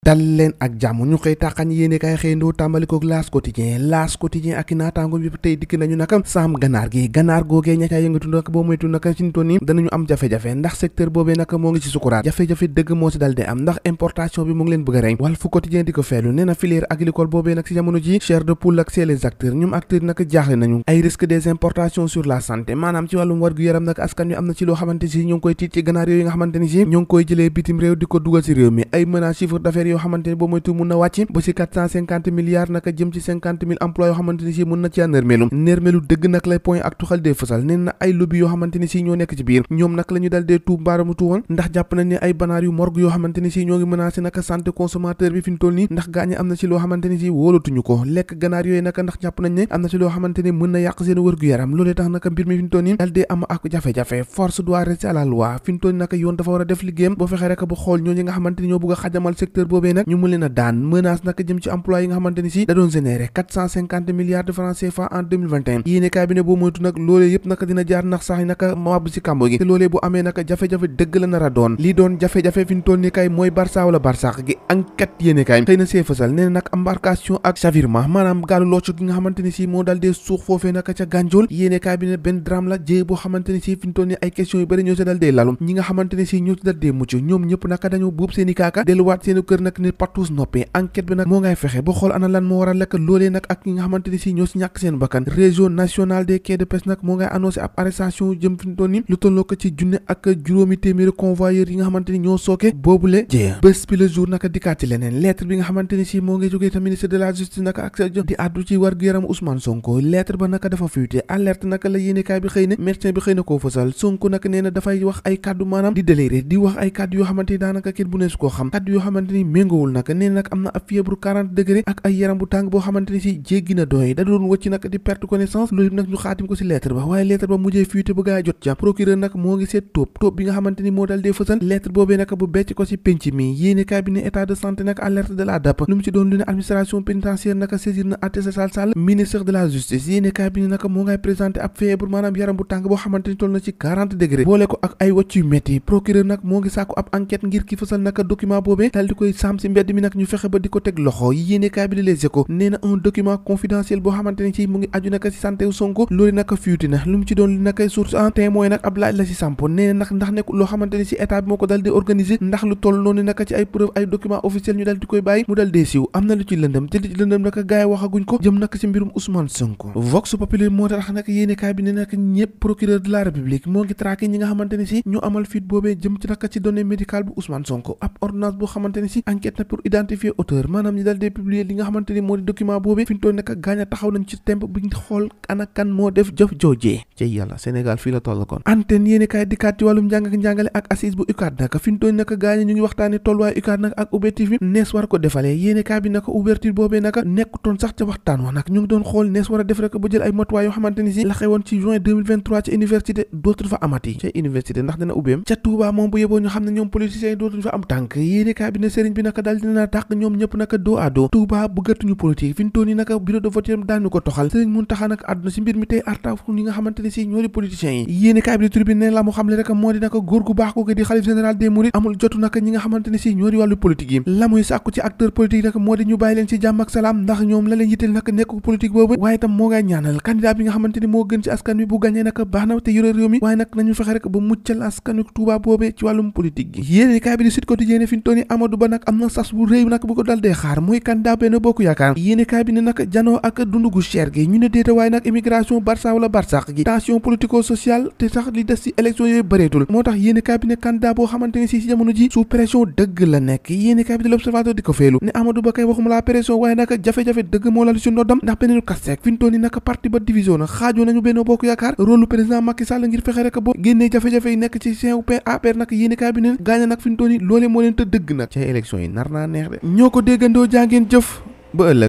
dal leen ak jàmm ñu xëy tàqañ yéene kaay xëyndoo tàmbalikook L'As quotidien ak i naataango bi tey dikk nañu naka saam ganaar gi ganaar googee ña caa yëngatu naka boo moytu naka ci toon ni danañu am jafe-jafe ndax secteur boobee naka moo ngi ci sukuraat jafe-jafe dëgg moo ci dal di am ndax importation bi mu ngi leen bëgg a rey Walf Quotidien di ko feelu nee na filière agricole boobee nag ci jamono ji chair de poule ak les acteurs ñoom acteurs naka jaaxle nañu ay risque des importations sur la santé maanaam ci wàllum wargu yaram nag askan wi am na ci loo xamante si ñoo ngi koy tiit ci ganaar yooyu nga xamante ni si ñoo ngi koy jëlee bitim réew di ko dugal ci réew mi ay menaces chiffre d'affaires yoo xamante ni boo moytu mun na wàcc ba ci 450 milliards naka jëm ci 50 000 emplois yoo xamante ni si mën na ci nërmelu dëgg nag lay point ak tuxal dee fësal nee na ay lobby yoo xamante ni si ñoo nekk ci biir ñoom nag la ñu dal dee tuub baaramu tuwoon ndax jàpp nañ ne ay banaar yu morgue yoo xamante ni si ñoo ngi menacé naka santé consommateur bi fi ñu toll nii ndax gaañe am na ci loo xamante ni si wóolatuñu ko lekk ganaar yooyu naka ndax jàpp nañ ne am na ci loo xamante ni mën na yàq seen wërgu-yaram loolee tax naka mbir mi fi ñu toll nii dal dee am ak jafe-jafe force doit rester à la loi fi ñu toll nii naka yoon dafa war a def liggéeyam boo fexee rek bu xool ñooñu nga xamante ni ñoo bëgg a xajamal secteur boobee nag ñu mu leen a daan menace naka jëm ci emploi yi nga xamante ni si da doon générer 450 milliards de francs CFA en 2021 yéene kaay bi ne boo moytu nag loolee yëpp naka dina jaar ndax sax naka mawab si kàmbo gi te loolee bu amee naka jafe-jafe dëgg la nar a doon lii doon jafe-jafe fi ñu toll ni kay mooy Barça wala Barsax gi enquête yéene kaay xëy na see fësal nee na nag embarcation ak chavirement maanaam gaalu looco gi nga xamante ni si moo dal dee suux foofee naka ca Gànjool yéene kaay bi ne benn drame la jée boo xamante ni si fi ñu toll ni ay questions yu bëri ñoo si dal dee lalum ñi nga xamante ni si ñoo ci dal dee mucc ñoom ñëpp naka dañoo buub seen i kaaka delluwaat seen kër nag ni patous noppee enquête bi nag moo ngay fexe ba xool ana lan moo war a lekk loolee nag ak ñi nga xamante ni si ñoo si ñàkk seen bakkan réseau national des quais de pêche nag moo ngay annoncé ab arrestation jëm fi ñu toll ni lu tolloo ko ci junne ak juróomi téeméeri convoyeurs yi nga xamante ni ñoo sooke boobule jee bés bi le jour naka dikkaat ci leneen lettre bi nga xamante ni si moo ngay jógee ta ministre de la justice naka ak sa di addu ci war gu yaram Ousmane Sonko lettre ba naka dafa fuité alerte naka la yéenekaay bi xëy na médecin bi xëy na koo fësal Sonko naka nee na dafay wax ay kàddu maanaam di déliré di wax ay kàddu yoo xamante ni daanaka kenn bu ne su koo xam kàddu yoo xamante ni méngowul naka nee na nag am na ab fièvre 40 degré ak ay yaram bu tàng boo xamante ni si jéggi na doy da doon wëcc nag di perte connaissance loolu nag ñu xaatim ko si lettre ba waaye lettre ba mujjee fuité ba gaa jot ca procureur nag moo ngi seet tóob bi nga xamante ni moo dal dee fësal lettre boobee nag bu becc ko si penc mi yéene cabinet état de santé nag alerte de la DAP lu mu ci doon lu ne administration pénitentiaire nag saisir na Aïssata Tall Sall ministre de la justice yéene cabinet nag moo ngay présenté ab fièvre maanaam yaram bu tàng boo xamante ni toll na ci 40 degré boole ko ak ay wàcc yu métti procureur nag moo ngi sàkku ab enquête ngir ki fësal nag document boobee dal di koy saam si mbedd mi nag ñu fexe ba di ko teg loxo yéene cabinet Les Échos nee na un document confidentiel boo xamante ni ci mu ngi aju naka ci santé wu Sonko loolu naka fuuti na lu mu ci doon li naka source en témoin nag ab laaj la ci sampo nee na nag ndax nekk loo xamante ni ci état bi moo ko dal di organiser ndax lu toll noonu naka ci ay preuve ay document officiel ñu dal di koy bàyyi mu dal dee siiw am na lu ci lëndëm te li ci lëndëm naka gaay waxaguñ ko jëm naka ci mbirum Ousmane Sonko Vox Populi moo tax nag yéene kaay bi ne nag ñëpp procureur de la république moo ngi traqué ñi nga xamante ni ci ñu amal fuite boobee jëm ci naka ci données médicales bu Ousmane Sonko ab ordonnance boo xamante ni ci enquête na pour identifier auteur maanaam ñi dal di publier li nga xamante ni moo di document boobee fi ñu toll naka gaañ a taxaw nañ ci temp bi ñu xool ana kan moo def jëf joojee ci yàlla Sénégal fii la toll kon antenne yéene kaay dikkaat ci wàllum njàng ak njàngale ak assise bu UCAD naka fi ñu toll naka gaañ ñu ngi waxtaane tolluwaay UCAD nag ak ouverture bi nees war ko defalee yéene kaay bi naka ouverture boobee naka nekkutoon sax ca waxtaan wax nag ñu ngi doon xool nees war a def rek ba jël ay matuwaay yoo xamante ni si la xewoon ci juin 2023 ci université dootul fa amati ca université ndax dina ubbeem ca Touba moom bu yeboo ñu xam ne ñoom politiciens yi dootuñ fa am tànk yéene kaay bi ne sëriñ bi naka daal dina dàq ñoom ñëpp naka dos à dos Touba bëggatuñu politique fi ñu toll nii naka bureau de vote daanu ko toxal sëriñ Mountakha nag àdduna si mbir mi tey artaf ñi nga xamante ne si ñoo di politiciens yi yéene kaay bi di tribune ne la mu xam le rek moo di naka góor gu baax ko di xalif général des mourides amul jotu naka ñi nga xamante ne si ñoo di wàllu politique yi la muy sàkku ci acteur politique nag moo di ñu bàyyi leen ci jàmm ak salaam ndax ñoom la leen yitteel naka nekk politique boobu waaye itam moo ngay ñaanal candidat bi nga xamante ni moo gën ci askan wi bu gàñee naka baax na te yore réew mi waaye nag nañu fexe rek ba muccal askan wi Touba boobee ci wàllum politique gi yéene kaay bi di Sud Quotidien fi ñu toll nii Amadou Ba nag am na sas bu réew nag bu ko dal dee xaar mooy candidat Benno Bokk Yaakaar yéene kaay bi ne nag janoo ak dundu gu cher gi ñu ne déeta waaye nag immigration Barça wala Barsax gi tension politico sociale te sax li des ci élection yooyu bëreetul moo tax yéene kaay bi ne candidat boo xamante ni si jamono ji sous pression dëgg la nekk yéene kaay bi di L'Observateur di ko feelu ne Amadou Ba kay waxuma la pression waaye nag jafe-jafe dëgg moo lalu ci ndoddam ndax beneen kasteek fi ñu toll nii nag parti ba division na xaajoo nañu Benno Bokk Yaakaar rôle président Macky Sall ngir fexe rek boo génnee jafe-jafe yi nekk ci CUP APR nag yéene kaay bi ne gaañ nag fi ñu toll nii loolee moo leen te dëgg nag ca élection yi nar naa neex de ñoo ko déggandoo jàngeen jëf ba ëllëg